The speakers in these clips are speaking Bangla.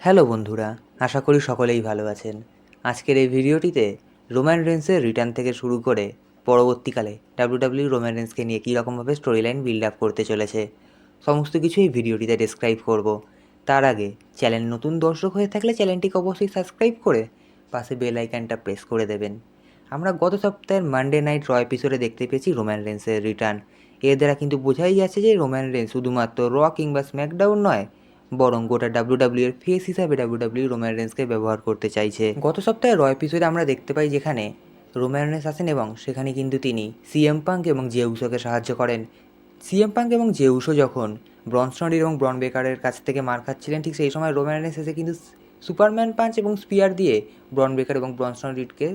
হ্যালো বন্ধুরা, আশা করি সকলেই ভালো আছেন। আজকের এই ভিডিওটিতে রোমান রেন্সের রিটার্ন থেকে শুরু করে পরবর্তীকালে ডাব্লিউডাব্লিউ রোমান রেন্সকে নিয়ে কী রকমভাবে স্টোরি লাইন বিল্ড আপ করতে চলেছে সমস্ত কিছু এই ভিডিওটিতে ডেসক্রাইব করব। তার আগে চ্যানেল নতুন দর্শক হয়ে থাকলে চ্যানেলটিকে অবশ্যই সাবস্ক্রাইব করে পাশে বেল আইকনটা প্রেস করে দেবেন। আমরা গত সপ্তাহের মানডে নাইট র এপিসোডে দেখতে পেয়েছি রোমান রেন্সের রিটার্ন। এর দ্বারা কিন্তু বোঝাই যাচ্ছে যে রোমান রেন্স শুধুমাত্র র কিংবা স্ম্যাকডাউন নয়, বরং গোটা ডাব্লিউডাব্লিউ এর ফেস হিসাবে ডাব্লিউডাব্লিউ রোমান রেন্সকে ব্যবহার করতে চাইছে। গত সপ্তাহে র এপিসোডে আমরা দেখতে পাই যেখানে রোমান রেন্স আসেন এবং সেখানে কিন্তু তিনি সিএম পাঙ্ক এবং জে উসোকে সাহায্য করেন। সিএম পাঙ্ক এবং জে উসো যখন ব্রন স্ট্রোমান এবং ব্রন বেকারের কাছ থেকে মার খাচ্ছিলেন, ঠিক সেই সময় রোমান রেন্স এসে কিন্তু সুপারম্যান পাঞ্চ এবং স্পিয়ার দিয়ে ব্রন বেকার এবং ব্রন স্ট্রোমানকে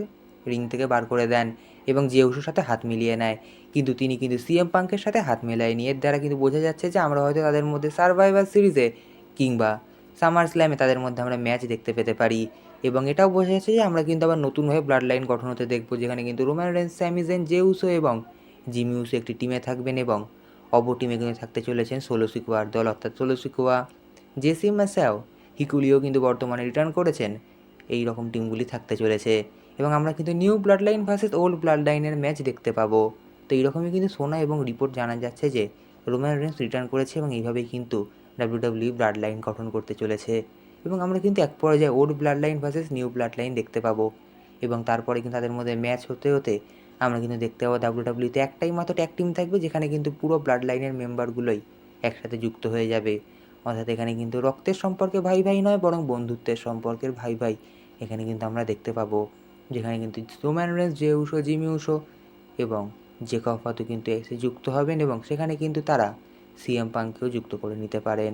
রিং থেকে বার করে দেন এবং জে উসোর সাথে হাত মিলিয়ে নেয়। কিন্তু তিনি কিন্তু সিএম পাঙ্কের সাথে হাত মেলায়নি। এর দ্বারা কিন্তু বোঝা যাচ্ছে যে আমরা হয়তো তাদের মধ্যে সার্ভাইভার সিরিজে কিংবা সামার স্ল্যামে তাদের মধ্যে আমরা ম্যাচ দেখতে পেতে পারি। এবং এটাও বোঝা যাচ্ছে যে আমরা কিন্তু আবার নতুনভাবে ব্লাড লাইন গঠন হতে দেখবো, যেখানে কিন্তু Roman Reigns, স্যামি gen, J Uso এবং জিমি উসো একটি টিমে থাকবেন এবং অপর টিমে কিন্তু থাকতে চলেছেন সোলো সিকোয়ার দল, অর্থাৎ সোলো সিকোয়া, জেসি ম্যাসাও, হিকুলিও কিন্তু বর্তমানে রিটার্ন করেছেন। এই রকম টিমগুলি থাকতে চলেছে এবং আমরা কিন্তু new blood line versus old blood লাইনের ম্যাচ দেখতে পাবো। তো এইরকমই কিন্তু শোনা এবং রিপোর্ট জানা যাচ্ছে যে রোমান রেন্স রিটার্ন করেছে এবং এইভাবেই কিন্তু ডাব্লিউডাব্লিউ ব্লাড লাইন গঠন করতে চলেছে এবং আমরা কিন্তু এক পর্যায়ে old blood line versus new blood line দেখতে পাবো এবং তারপরে কিন্তু তাদের মধ্যে ম্যাচ হতে হতে আমরা কিন্তু দেখতে পাবো ডাব্লিউডাব্লিউতে একটাই মাত্র ট্যাগ টিম থাকবে, যেখানে কিন্তু পুরো ব্লাড লাইনের মেম্বারগুলোই একসাথে যুক্ত হয়ে যাবে। অর্থাৎ এখানে কিন্তু রক্তের সম্পর্কে ভাই ভাই নয়, বরং বন্ধুত্বের সম্পর্কের ভাই ভাই এখানে কিন্তু আমরা দেখতে পাবো, যেখানে কিন্তু Roman Reigns, J Uso, Jimmy Uso এবং জেকব ফাতু কিন্তু এসে যুক্ত হবেন এবং সেখানে কিন্তু তারা সিএম পাঙ্ককেও যুক্ত করে নিতে পারেন।